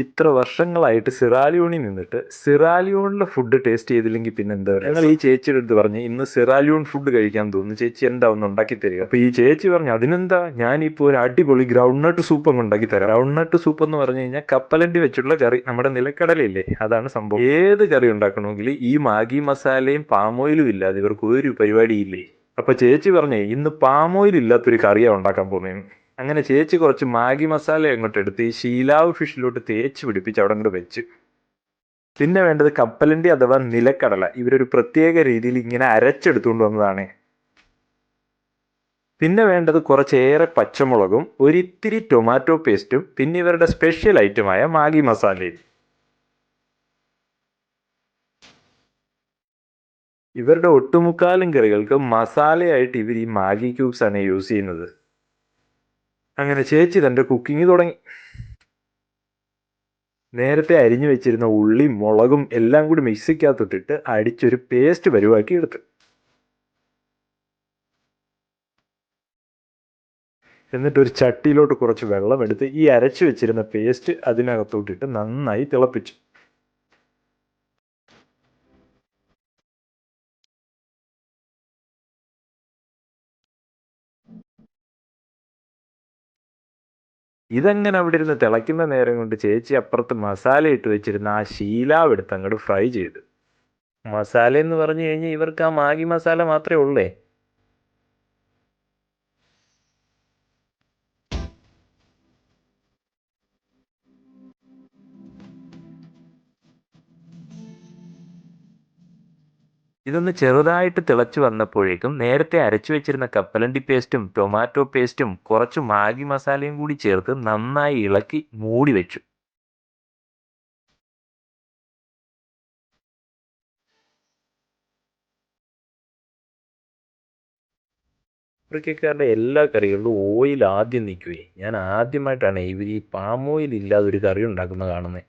ഇത്ര വർഷങ്ങളായിട്ട് സിറാലിയോണിൽ നിന്നിട്ട് സിറാലിയോണിലെ ഫുഡ് ടേസ്റ്റ് ചെയ്തില്ലെങ്കിൽ പിന്നെ എന്താ പറയുക? ഞങ്ങൾ ഈ ചേച്ചിയുടെ അടുത്ത് പറഞ്ഞ് ഇന്ന് സിറാലിയോൺ ഫുഡ് കഴിക്കാൻ തോന്നുന്നു, ചേച്ചി എന്താ ഒന്ന് ഉണ്ടാക്കി തരിക. അപ്പൊ ഈ ചേച്ചി പറഞ്ഞു അതിനെന്താ, ഞാനിപ്പോൾ ഒരു അടിപൊളി ഗ്രൗണ്ട് നട്ട് സൂപ്പ് അങ്ങ് ഉണ്ടാക്കി തരാം. ഗ്രൗണ്ട് നട്ട് സൂപ്പ് എന്ന് പറഞ്ഞു കഴിഞ്ഞാൽ കപ്പലണ്ടി വെച്ചുള്ള കറി, നമ്മുടെ നിലക്കടലയില്ലേ, അതാണ് സംഭവം. ഏത് കറി ഉണ്ടാക്കണമെങ്കിൽ ഈ മാഗി മസാലയും പാമോയിലും ഇല്ലാതെ ഇവർക്ക് ഒരു പരിപാടിയില്ലേ. അപ്പൊ ചേച്ചി പറഞ്ഞേ ഇന്ന് പാമോയിൽ ഇല്ലാത്തൊരു കറിയാണ് ഉണ്ടാക്കാൻ പോകുന്നതെന്ന്. അങ്ങനെ ചേച്ചി കുറച്ച് മാഗി മസാല അങ്ങോട്ട് എടുത്ത് ഈ ശീലാവ് ഫിഷിലോട്ട് തേച്ച് പിടിപ്പിച്ച് അവിടെ അങ്ങോട്ട് വെച്ച്. പിന്നെ വേണ്ടത് കപ്പലണ്ടി അഥവാ നിലക്കടല. ഇവരൊരു പ്രത്യേക രീതിയിൽ ഇങ്ങനെ അരച്ചെടുത്തുകൊണ്ട് വന്നതാണ്. പിന്നെ വേണ്ടത് കുറച്ചേറെ പച്ചമുളകും ഒരിത്തിരി ടൊമാറ്റോ പേസ്റ്റും പിന്നെ ഇവരുടെ സ്പെഷ്യൽ ഐറ്റമായ മാഗി മസാലയും. ഇവരുടെ ഒട്ടുമുക്കാലും കറികൾക്ക് മസാലയായിട്ട് ഇവർ ഈ മാഗി ക്യൂബ്സ് ആണ് യൂസ് ചെയ്യുന്നത്. അങ്ങനെ ചേച്ചി തൻ്റെ കുക്കിംഗ് തുടങ്ങി. നേരത്തെ അരിഞ്ഞു വെച്ചിരുന്ന ഉള്ളിയും മുളകും എല്ലാം കൂടി മിക്സിക്കകത്തിട്ടിട്ട് അടിച്ചൊരു പേസ്റ്റ് പരുവാക്കി എടുത്ത്, എന്നിട്ട് ഒരു ചട്ടിയിലോട്ട് കുറച്ച് വെള്ളം എടുത്ത് ഈ അരച്ചു വെച്ചിരുന്ന പേസ്റ്റ് അതിനകത്തോട്ടിട്ട് നന്നായി തിളപ്പിച്ചു. ഇതങ്ങനെ അവിടെ ഇരുന്ന് തിളയ്ക്കുന്ന നേരം കൊണ്ട് ചേച്ചി അപ്പുറത്ത് മസാല ഇട്ട് വെച്ചിരുന്ന ആ ശീലാവ് എടുത്ത് അങ്ങോട്ട് ഫ്രൈ ചെയ്ത്. മസാല എന്ന് പറഞ്ഞു കഴിഞ്ഞാൽ ഇവർക്ക് ആ മാഗി മസാല മാത്രമേ ഉള്ളേ. ഇതൊന്ന് ചെറുതായിട്ട് തിളച്ചു വന്നപ്പോഴേക്കും നേരത്തെ അരച്ചു വെച്ചിരുന്ന കപ്പലണ്ടി പേസ്റ്റും ടൊമാറ്റോ പേസ്റ്റും കുറച്ച് മാഗി മസാലയും കൂടി ചേർത്ത് നന്നായി ഇളക്കി മൂടി വെച്ചു. ആഫ്രിക്കക്കാരുടെ എല്ലാ കറികളിലും ഓയിൽ ആദ്യം നിൽക്കുകയെ. ഞാൻ ആദ്യമായിട്ടാണ് ഇവർ ഈ പാം ഓയിൽ ഇല്ലാതെ ഒരു കറി ഉണ്ടാക്കുന്നത് കാണുന്നത്.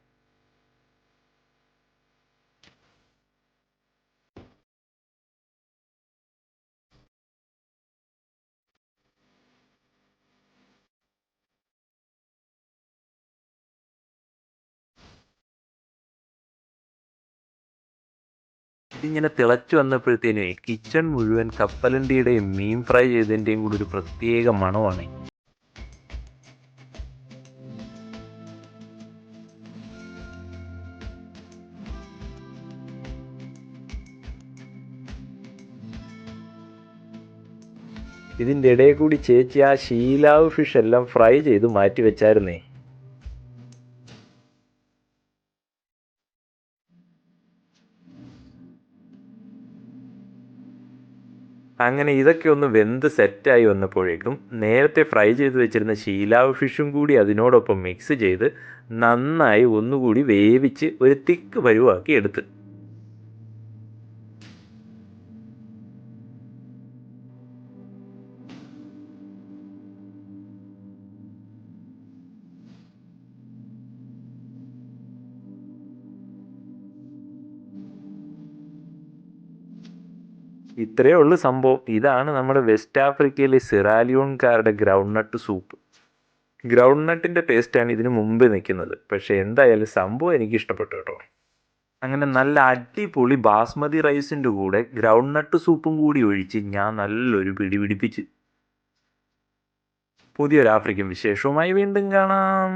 ഇതിങ്ങനെ തിളച്ചു വന്നപ്പോഴത്തേനും കിച്ചൺ മുഴുവൻ കപ്പലണ്ടിയുടെയും മീൻ ഫ്രൈ ചെയ്തതിൻ്റെയും കൂടി ഒരു പ്രത്യേക മണമാണ്. ഇതിൻ്റെ ഇടയിൽ കൂടി ചേച്ചി ആ ശീലാവ് ഫിഷ് എല്ലാം ഫ്രൈ ചെയ്ത് മാറ്റി വെച്ചായിരുന്നേ. അങ്ങനെ ഇതൊക്കെ ഒന്ന് വെന്ത് സെറ്റായി വന്നപ്പോഴേക്കും നേരത്തെ ഫ്രൈ ചെയ്ത് വെച്ചിരുന്ന ശീലാവ് ഫിഷും കൂടി അതിനോടൊപ്പം മിക്സ് ചെയ്ത് നന്നായി ഒന്നുകൂടി വേവിച്ച് ഒരു തിക്ക് പരുവാക്കി എടുത്ത്. ഇത്രയേ ഉള്ളൂ സംഭവം. ഇതാണ് നമ്മുടെ വെസ്റ്റ് ആഫ്രിക്കയിലെ സിറാലിയോൺകാരുടെ ഗ്രൗണ്ട് നട്ട് സൂപ്പ്. ഗ്രൗണ്ട് നട്ടിൻ്റെ ടേസ്റ്റാണ് ഇതിന് മുമ്പ് നിൽക്കുന്നത്. പക്ഷേ എന്തായാലും സംഭവം എനിക്ക് ഇഷ്ടപ്പെട്ടു കേട്ടോ. അങ്ങനെ നല്ല അടിപൊളി ബാസ്മതി റൈസിൻ്റെ കൂടെ ഗ്രൗണ്ട് നട്ട് സൂപ്പും കൂടി ഒഴിച്ച് ഞാൻ നല്ലൊരു പിടി പിടിപ്പിച്ച്. പുതിയൊരു ആഫ്രിക്കൻ വിശേഷവുമായി വീണ്ടും കാണാം.